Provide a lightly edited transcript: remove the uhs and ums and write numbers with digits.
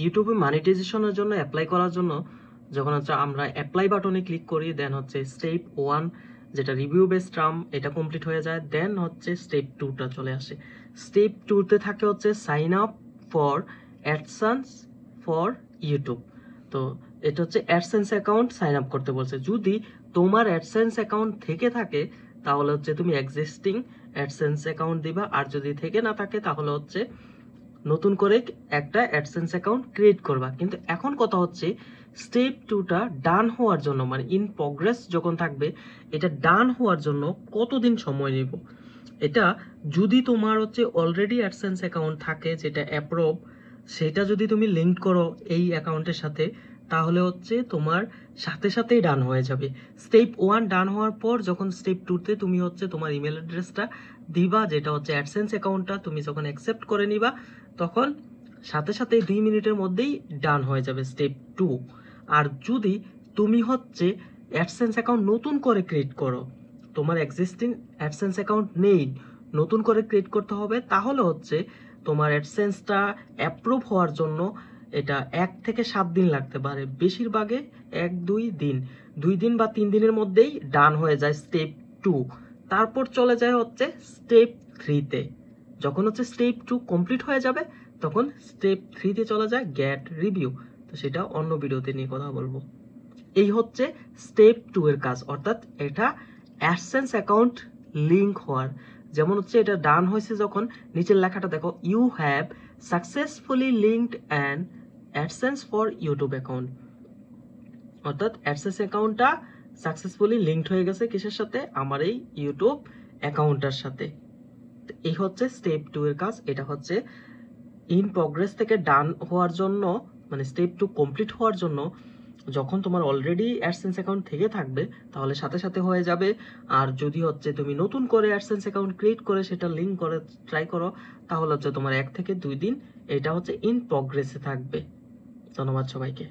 ইউটিউবে মনিটাইজেশনের জন্য অ্যাপ্লাই করার জন্য যখন হচ্ছে আমরা অ্যাপ্লাই বাটনে ক্লিক করি, দেন হচ্ছে স্টেপ 1 যেটা রিভিউ বেস টার্ম এটা কমপ্লিট হয়ে যায়, দেন হচ্ছে স্টেপ 2টা চলে আসে। স্টেপ 2তে থাকে হচ্ছে sign up for AdSense for YouTube. তো এটা হচ্ছে অ্যাডসেন্স অ্যাকাউন্ট সাইন আপ করতে বলছে। যদি তোমার অ্যাডসেন্স অ্যাকাউন্ট থেকে থাকে তাহলে হচ্ছে তুমি এক্সিস্টিং অ্যাডসেন্স অ্যাকাউন্ট দিবা, আর যদি থেকে না থাকে তাহলে হচ্ছে নতুন করে একটা অ্যাডসেন্স অ্যাকাউন্ট ক্রিয়েট করবা। কিন্তু এখন কথা হচ্ছে স্টেপ 2টা ডান হওয়ার জন্য, মানে ইন প্রগ্রেস যখন থাকবে, এটা ডান হওয়ার জন্য কতদিন সময় নেব। এটা যদি তোমার হচ্ছে অলরেডি অ্যাডসেন্স অ্যাকাউন্ট থাকে যেটা অ্যাপ্রুভ, সেটা যদি তুমি লিঙ্ক করো এই অ্যাকাউন্টের সাথে, তাহলে হচ্ছে তোমার সাথে সাথেই ডান হয়ে যাবে। স্টেপ 1 ডান হওয়ার পর যখন স্টেপ 2তে তুমি হচ্ছে তোমার ইমেল অ্যাড্রেসটা দিবা, যেটা হচ্ছে অ্যাডসেন্স অ্যাকাউন্টটা তুমি যখন অ্যাকসেপ্ট করে নিবা, তখন সাথে সাথেই 2 মিনিটের মধ্যেই ডান হয়ে যাবে স্টেপ 2। আর যদি তুমি হচ্ছে অ্যাডসেন্স অ্যাকাউন্ট নতুন করে ক্রিয়েট করো, তোমার এক্সিস্টিং অ্যাডসেন্স অ্যাকাউন্ট নেই, নতুন করে ক্রিয়েট করতে হবে, তাহলে হচ্ছে তোমার অ্যাডসেন্সটা অ্যাপ্রুভ হওয়ার জন্য এটা 1 থেকে 7 দিন লাগতে পারে, বেশিরভাগে 1-2 দিন, 2 দিন বা 3 দিনের মধ্যেই ডান হয়ে যায় স্টেপ 2। তারপর চলে যায় হচ্ছে স্টেপ 3তে। যখন হচ্ছে স্টেপ 2 কমপ্লিট হয়ে যাবে তখন স্টেপ 3তে চলে যায় গেট রিভিউ। তো সেটা অন্য ভিডিওতে নিয়ে কথা বলবো। এই হচ্ছে স্টেপ 2 এর কাজ, অর্থাৎ এটা অ্যাডসেন্স অ্যাকাউন্ট লিংক হওয়ার। যেমন হচ্ছে এটা ডান হয়েছে, যখন নিচের লেখাটা দেখো, you have successfully linked an AdSense for YouTube account, অর্থাৎ অ্যাডসেন্স অ্যাকাউন্টটা সাকসেসফুলি লিঙ্কড হয়ে গেছে কিসের সাথে, আমার এই ইউটিউব অ্যাকাউন্টটার সাথে। এই হচ্ছে স্টেপ 2 এর কাজ। এটা হচ্ছে ইন প্রগ্রেস থেকে ডান হওয়ার জন্য, মানে স্টেপ 2 কমপ্লিট হওয়ার জন্য যখন তোমার অলরেডি অ্যাডসেন্স অ্যাকাউন্ট থেকে থাকবে তাহলে সাথে সাথে হয়ে যাবে। আর যদি হচ্ছে তুমি নতুন করে অ্যাডসেন্স অ্যাকাউন্ট ক্রিয়েট করে সেটা লিঙ্ক করে ট্রাই করো, তাহলে হচ্ছে তোমার 1 থেকে 2 দিন এটা হচ্ছে ইন প্রগ্রেসে থাকবে। ধন্যবাদ সবাইকে।